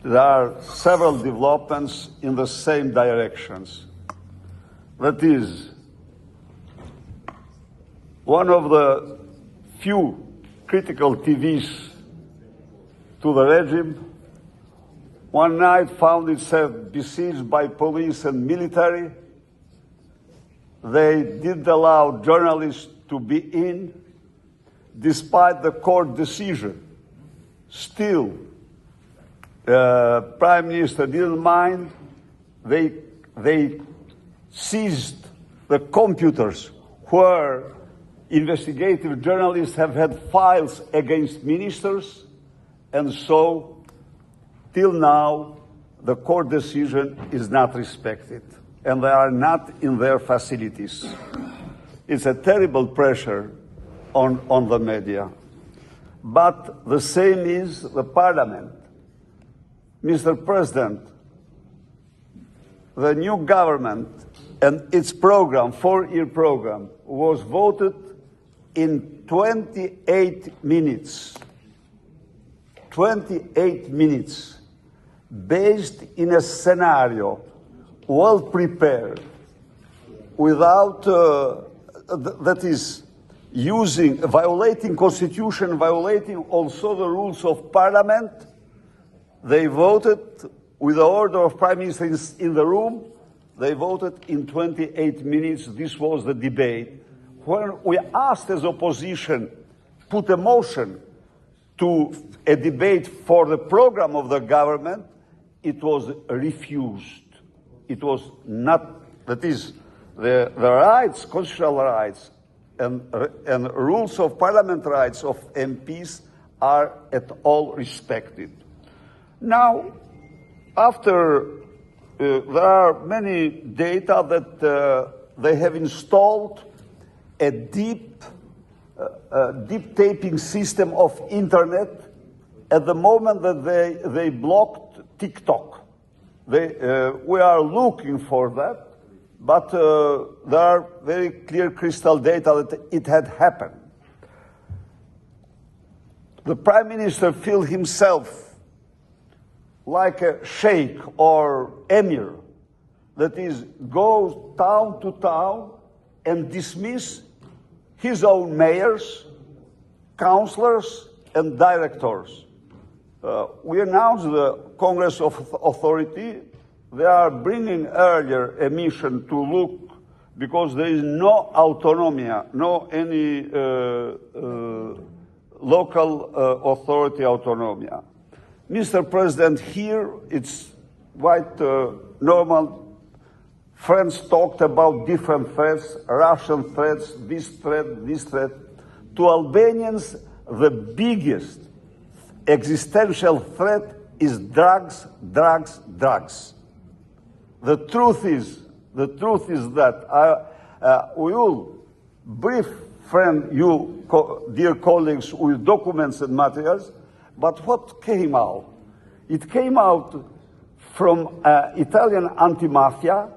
there are several developments in the same directions. That is, one of the few critical TVs to the regime one night found itself besieged by police and military. They didn't allow journalists to be in, despite the court decision. Still, the Prime Minister didn't mind. They seized the computers where investigative journalists have had files against ministers, and so, till now, the court decision is not respected, and they are not in their facilities. It's a terrible pressure on the media. But the same is the Parliament. Mr. President, the new government and its program, 4-year program, was voted in 28 minutes. 28 minutes, based in a scenario well prepared, without, that is, violating Constitution, violating also the rules of Parliament. They voted with the order of Prime Minister in the room. They voted in 28 minutes. This was the debate. When we asked as opposition, put a motion to a debate for the program of the government, it was refused. It was not, that is, the rights, constitutional rights, and rules of parliament rights of MPs are at all respected. Now, after there are many data that they have installed a deep taping system of internet at the moment that they blocked TikTok. We are looking for that, but there are very clear crystal data that it had happened. The Prime Minister feels himself like a sheikh or emir, that is, goes town to town and dismiss his own mayors, councillors, and directors. We announced the Congress of Authority. They are bringing earlier a mission to look, because there is no autonomy, no any local authority autonomy. Mr. President, here it's quite normal. Friends talked about different threats, Russian threats, this threat, this threat. To Albanians, the biggest existential threat is drugs, drugs, drugs. The truth is that we will brief you, dear colleagues, with documents and materials. But what came out? It came out from Italian anti-mafia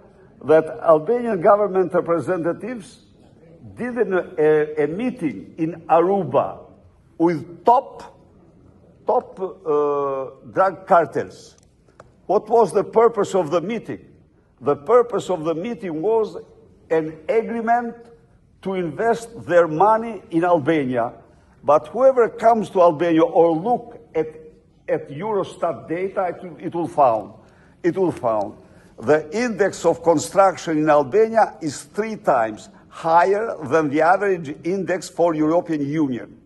that Albanian government representatives did a meeting in Aruba with top drug cartels. What was the purpose of the meeting? The purpose of the meeting was an agreement to invest their money in Albania. But whoever comes to Albania or look at Eurostat data, it will found the index of construction in Albania is 3 times higher than the average index for European Union.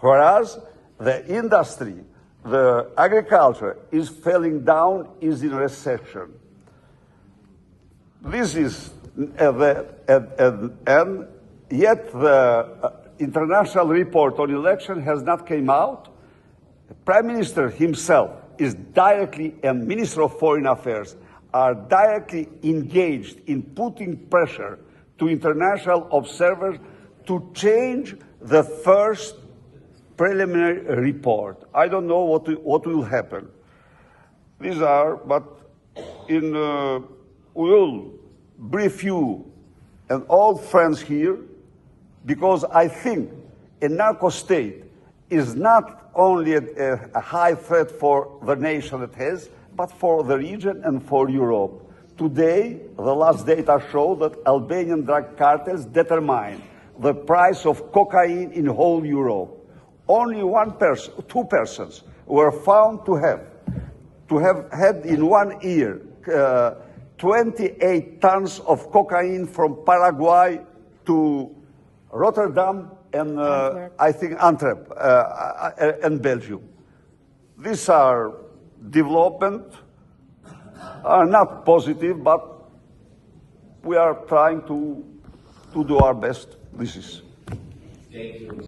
Whereas the industry, the agriculture is falling down, is in recession. This is, and yet the international report on election has not come out. The Prime Minister himself is directly, and Minister of Foreign Affairs are directly engaged in putting pressure to international observers to change the first preliminary report. I don't know what will happen. These are, but we will brief you and all friends here, because I think a narco state is not only a high threat for the nation it has, but for the region and for Europe. Today, the last data show that Albanian drug cartels determine the price of cocaine in whole Europe. Only two persons were found to have had in 1 year 28 tons of cocaine from Paraguay to Rotterdam and I think Antwerp and Belgium. These are developments, are not positive, but we are trying to do our best. This is. Thank you.